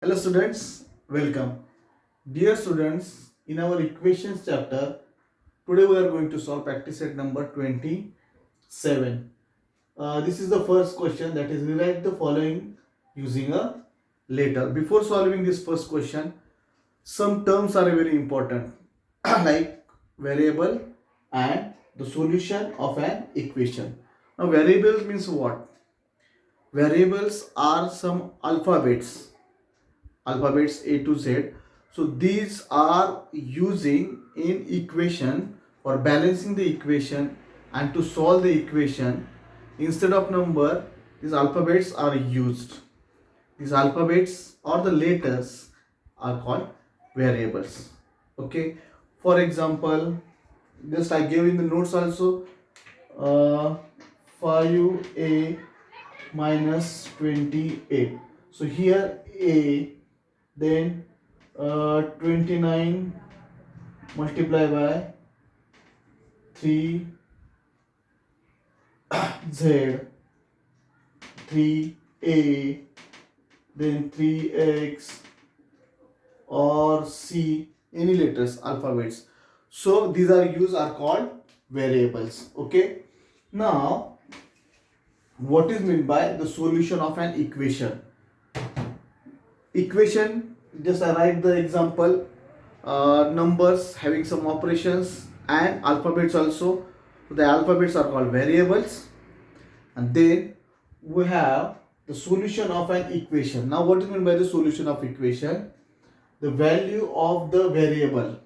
Hello students, welcome. Dear students, in our equations chapter, today we are going to solve practice set number 27. This is the first question, that is rewrite the following using a letter. Before solving this first question, some terms are very important like variable and the solution of an equation. Now variables means what? Variables are some alphabets A to Z. So these are using in equation for balancing the equation, and to solve the equation instead of number these alphabets are used. These alphabets or the letters are called variables. Okay, for example, just I gave in the notes also, uh, 5a minus 28. So here a, then 29 multiplied by 3z, 3a, then 3x, or c, any letters alphabets. So these are used, are called variables. Okay, now what is meant by the solution of an equation? Equation, just I write the example, numbers having some operations and alphabets also. The alphabets are called variables, and then we have the solution of an equation. Now what is meant by the solution of equation? The value of the variable,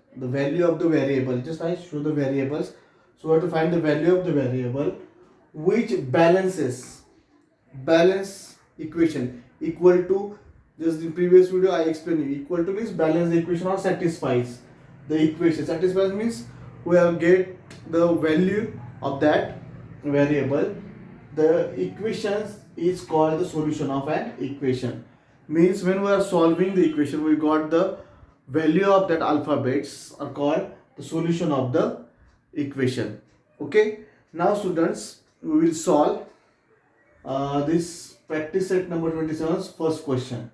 just I show the variables. So we have to find the value of the variable which balance equation equal to, just in previous video I explained you, equal to means balance the equation or satisfies the equation. Satisfies means we have get the value of that variable. The equations is called the solution of an equation. Means when we are solving the equation, we got the value of that alphabets are called the solution of the equation. Okay, now students, we will solve this practice set number 27's first question.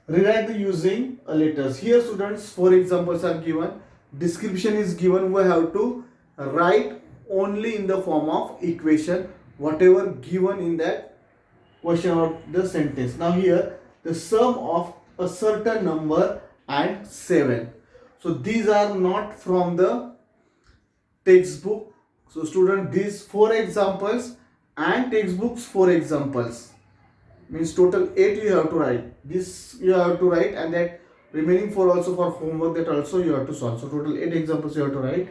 Rewrite the using letters. Here students, four examples are given, description is given. We have to write only in the form of equation whatever given in that question or the sentence. Now here the sum of a certain number and 7. So these are not from the textbook. So student, these four examples and textbooks four examples means total 8 you have to write. This you have to write, and that remaining 4 also for homework, that also you have to solve. So total 8 examples you have to write.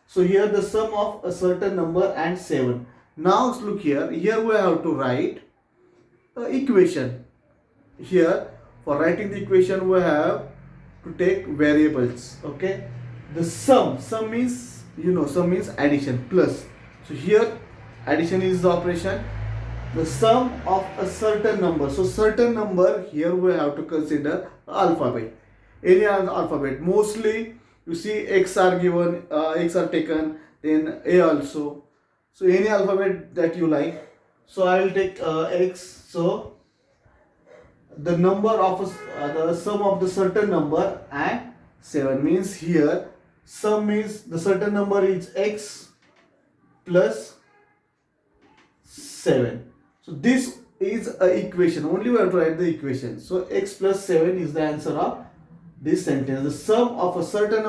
So here the sum of a certain number and 7. Now look here, here we have to write equation. Here for writing the equation we have to take variables. Okay, the sum means, sum means addition plus. So here addition is the operation, the sum of a certain number. So certain number, here we have to consider alphabet, any other alphabet. Mostly you see x are given, x are taken, then a also. So any alphabet that you like. So I will take x. So the number of the sum of the certain number and 7 means here sum means the certain number is x plus 7. So this is a equation. Only we have to write the equation. So x plus 7 is the answer of this sentence. The sum of a certain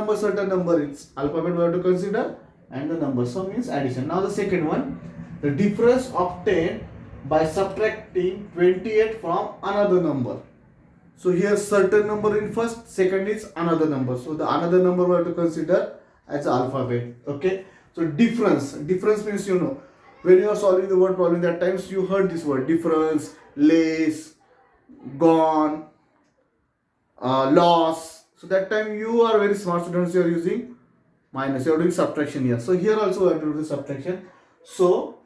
number is alphabet we have to consider, and the number sum means addition. Now the second one, the difference obtained by subtracting 28 from another number. So here certain number in first, second is another number. So the another number we have to consider as alphabet. Okay. So difference means, when you are solving the word problem, that times you heard this word difference, less, gone, loss. So that time you are very smart students, you are using minus, you are doing subtraction here. So here also we have to do the subtraction. So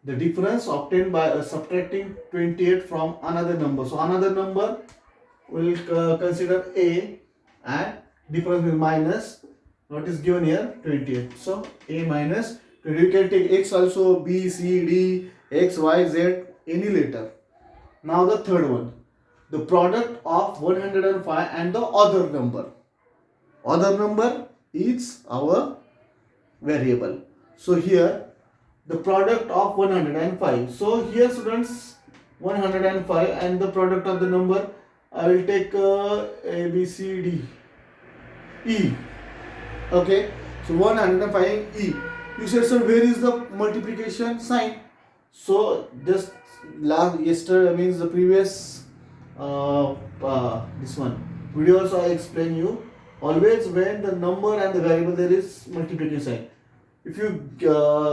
the difference obtained by subtracting 28 from another number. So another number we will consider a, and difference with minus what is given here 28. So a minus 20. You can take x also, b, c, d, x, y, z, any letter. Now the third one, the product of 105 and the other number. Other number is our variable. So here the product of 105. So here students 105 and the product of the number, I will take A, B, C, D, E. Okay. So 105 E. You said, sir, where is the multiplication sign? So just yesterday, means the previous this one video also I explain you, always when the number and the variable there is multiplication sign. If you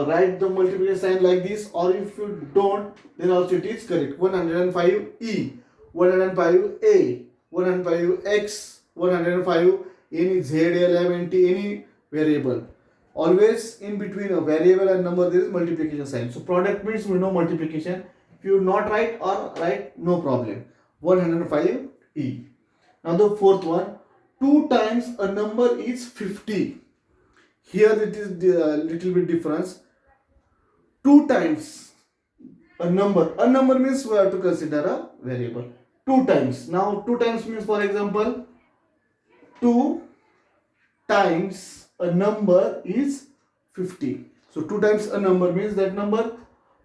write the multiplication sign like this, or if you don't, then also it is correct. 105 E, 105 A, 105 X, 105 any Z, L, M, N, T, any variable. Always in between a variable and number there is multiplication sign. So product means we know multiplication. If you not write or write, no problem. 105 E. Now the fourth one, 2 times a number is 50. Here it is a little bit difference. 2 times a number. A number means we have to consider a variable. 2 times. Now 2 times means, for example, 2 times a number is 50. So 2 times a number means that number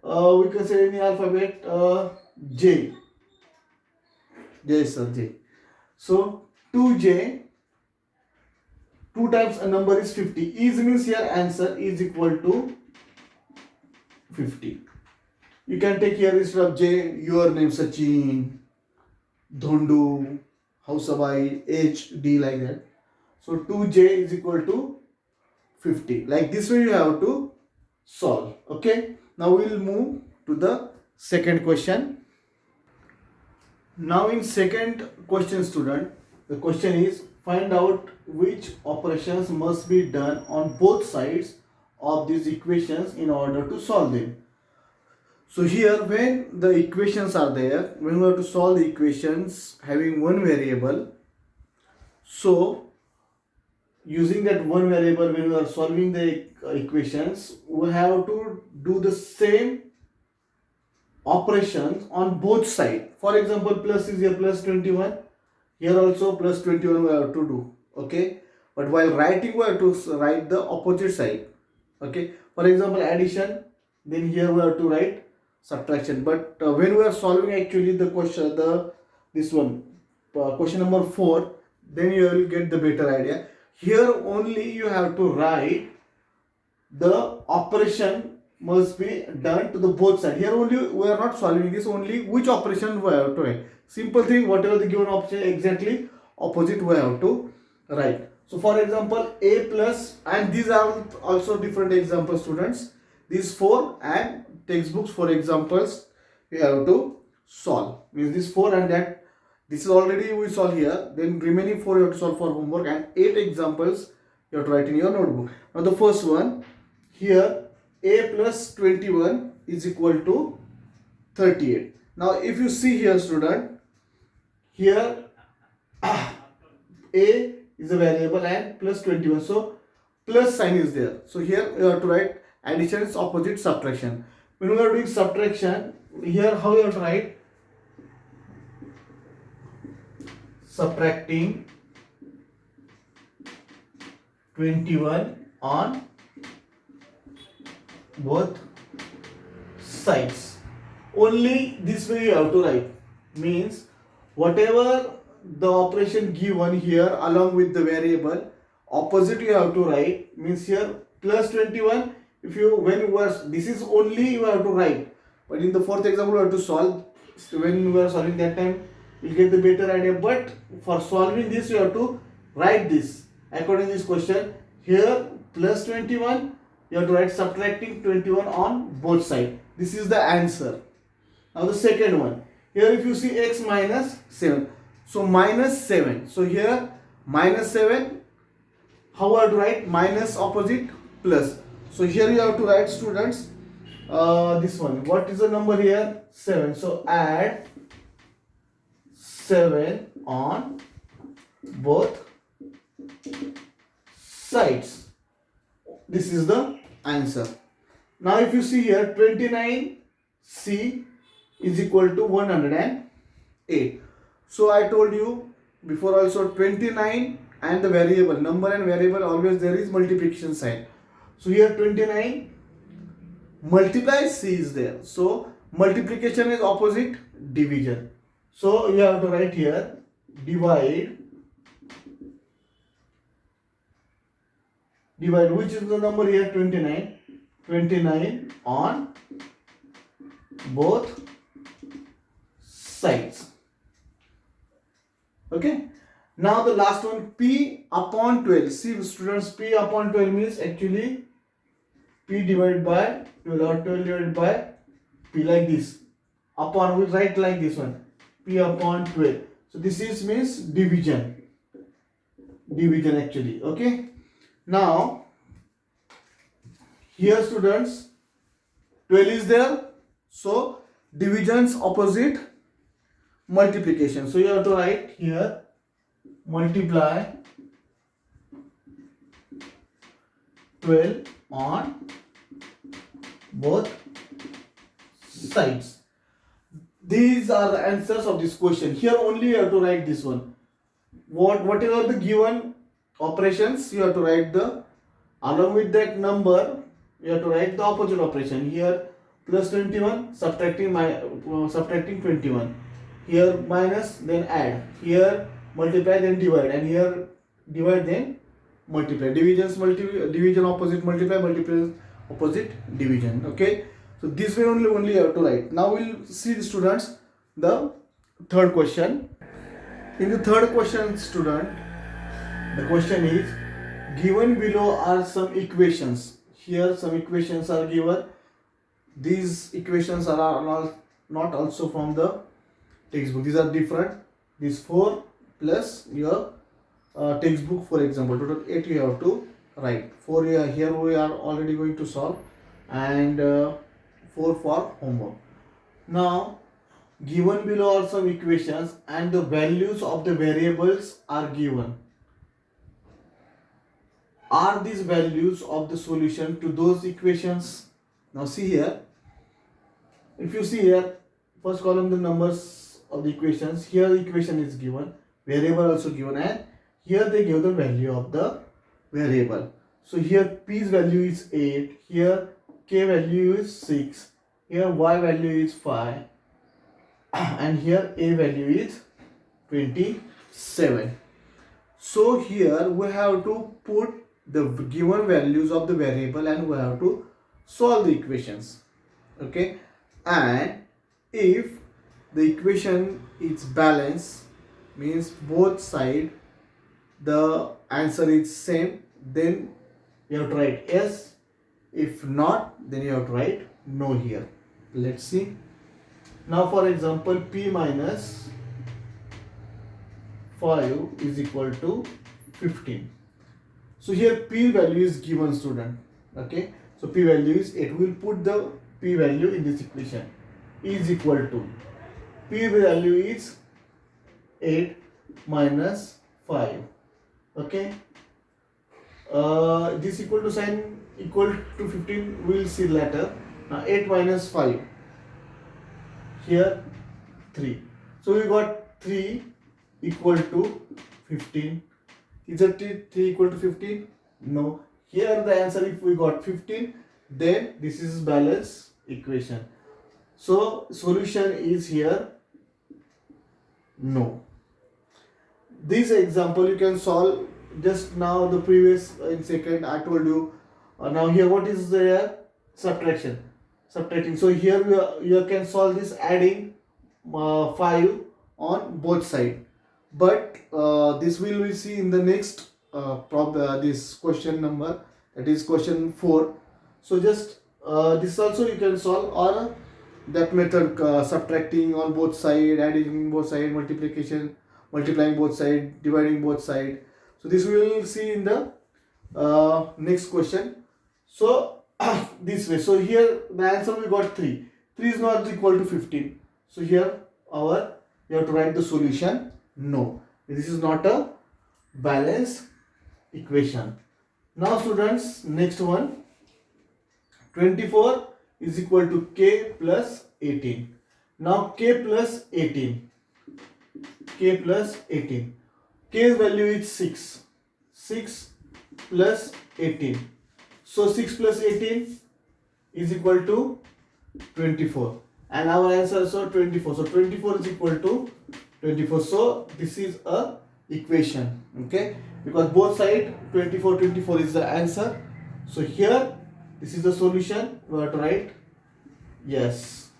we can say in the alphabet J. J, sir, J. So 2J, 2 times a number is 50. Is means here answer is equal to 50. You can take here instead of J your name, Sachin, Dhondu, Hausabai, H, D, like that. So 2J is equal to 50. Like this way you have to solve. Okay. Now we will move to the second question. Now in second question, student, the question is, find out which operations must be done on both sides of these equations in order to solve them. So here when the equations are there, when we have to solve the equations having one variable, so using that one variable, when we are solving the equations, we have to do the same operations on both sides. For example, plus is here plus 21, here also plus 21 we have to do. Okay, but while writing we have to write the opposite side. Okay, for example, addition, then here we have to write subtraction. But when we are solving actually the question, this one question number 4, then you will get the better idea. Here only you have to write the operation must be done to the both sides. Here only we are not solving this, only which operation we have to write. Simple thing, whatever the given option, exactly opposite we have to write. So for example, A plus, and these are also different examples, students. These 4 and textbooks 4 examples you have to solve. Means this 4 and that, this is already we solve here. Then remaining 4 you have to solve for homework, and 8 examples you have to write in your notebook. Now the first one, here A plus 21 is equal to 38. Now if you see here, student, here A is a variable and plus 21, so plus sign is there. So here you have to write addition is opposite subtraction. When we are doing subtraction, here how you have to write? Subtracting 21 on both sides. Only this way you have to write. Means whatever the operation given here along with the variable, opposite you have to write. Means here plus 21, if you this is only you have to write, but in the fourth example you have to solve. So when we are solving that time you'll get the better idea, but for solving this you have to write this according to this question. Here plus 21, you have to write subtracting 21 on both sides. This is the answer. Now the second one, here if you see x minus 7, so minus 7, so here minus 7, how I have to write? Minus opposite plus. So here you have to write, students, this one, what is the number here? 7. So add 7 on both sides. This is the answer. Now if you see here, 29C is equal to 108. So I told you before also 29 and the variable, number and variable, always there is multiplication sign. So here 29 multiply C is there. So multiplication is opposite division. So you have to write here divide which is the number here 29 on both sides. Okay, now the last one, P upon 12. See students, P upon 12 means actually P divided by 12 or 12 divided by P, like this. Upon, we write like this one, P upon 12. So this is means division actually. Okay, now here students 12 is there, so divisions opposite multiplication. So you have to write here multiply 12 on both sides. These are the answers of this question. Here only you have to write this one. Whatever the given operations, you have to write the, along with that number you have to write the opposite operation. Here plus 21, subtracting 21. Here minus, then add. Here multiply, then divide, and here divide, then multiply. Division opposite multiply, multiply opposite division. Okay, so this way only you have to write. Now we'll see the students the third question. In the third question, student, the question is given below are some equations. Here some equations are given. These equations are not also from the textbook. These are different. This 4 plus your textbook, for example, total 8 you have to write. 4 here we are already going to solve, and 4 for homework. Now given below are some equations and the values of the variables are given. Are these values of the solution to those equations? Now see here, if you see here, first column the numbers of the equations. Here the equation is given, variable also given, and here they give the value of the variable. So here P's value is 8, here K value is 6, here Y value is 5, and here A value is 27. So here we have to put the given values of the variable and we have to solve the equations. Okay, and if the equation is balanced, means both side the answer is same, then you have to write yes. If not, then you have to write no here. Let's see. Now for example, P minus 5 is equal to 15. So here P value is given, student. Okay, so P value is 8. We will put the P value in this equation. Is equal to, P value is 8 minus 5. Okay, this equal to sign equal to 15 we will see later. Now 8 minus 5, here 3. So we got 3 equal to 15. Is it 3 equal to 15? No. Here the answer, if we got 15, then this is balanced equation. So solution is here no. This example you can solve just now. The previous in second I told you. Now here what is the subtracting. So here you can solve this adding 5 on both side. But this will we see in the next this question number, that is question 4. So just this also you can solve, or that method, subtracting on both side, adding both side, multiplying both side, dividing both side. So this we will see in the next question. So this way. So here the answer we got 3. 3 is not equal to 15. So here you have to write the solution no. This is not a balanced equation. Now students, next one, 24 is equal to K plus 18. Now K plus 18. k plus 18. K's value is 6. 6 plus 18. So 6 plus 18 is equal to 24. And our answer is 24. So 24 is equal to 24. So this is a equation. Okay. Because both side 24 is the answer. So here this is the solution. We have to write yes.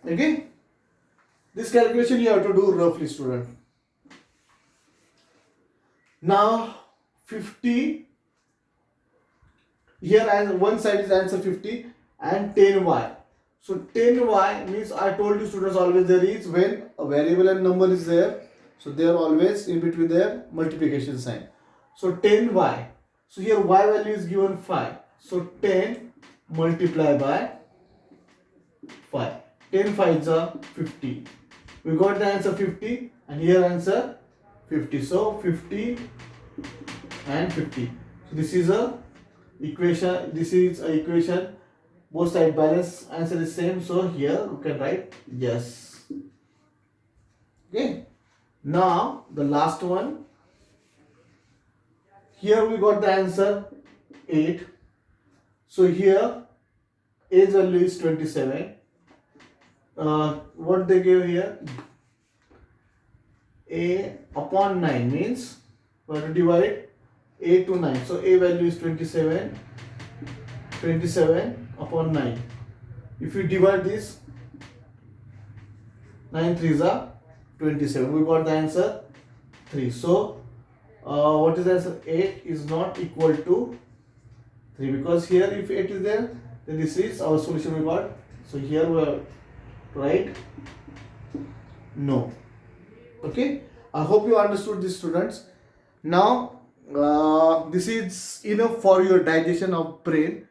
Okay. This calculation you have to do roughly, student. Now 50. Here as one side is answer 50 and 10y. So 10y means I told you students always there is when a variable and number is there. So they are always in between their multiplication sign. So 10y. So here y value is given 5. So 10 multiplied by 5. 10 5s are 50. We got the answer 50 and here answer 50. So 50 and 50. So this is a equation. This is a equation. Both side balance, answer is same. So here you can write yes. Okay. Now the last one. Here we got the answer 8. So here age value is 27. What they give here? A upon 9 means we have to divide a to 9. So a value is 27. 27 upon 9. If you divide this, 9 3s are 27. We got the answer 3. So what is the answer? 8 is not equal to 3 because here if 8 is there, then this is our solution we got. So here we are right no. Okay, I hope you understood this, students. Now this is enough for your digestion of brain.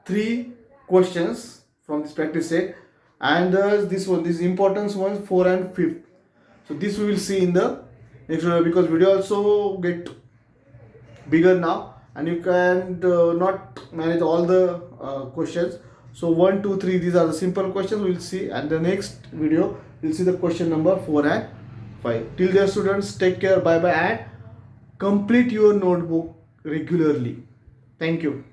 3 questions from this practice set, and this importance ones 4 and 5th. So this we will see in the next video because video also get bigger now and you can not manage all the questions. So 1 2 3 these are the simple questions we will see, and the next video we'll see the question number 4 and 5. Till there, students, take care, bye bye, and complete your notebook regularly. Thank you.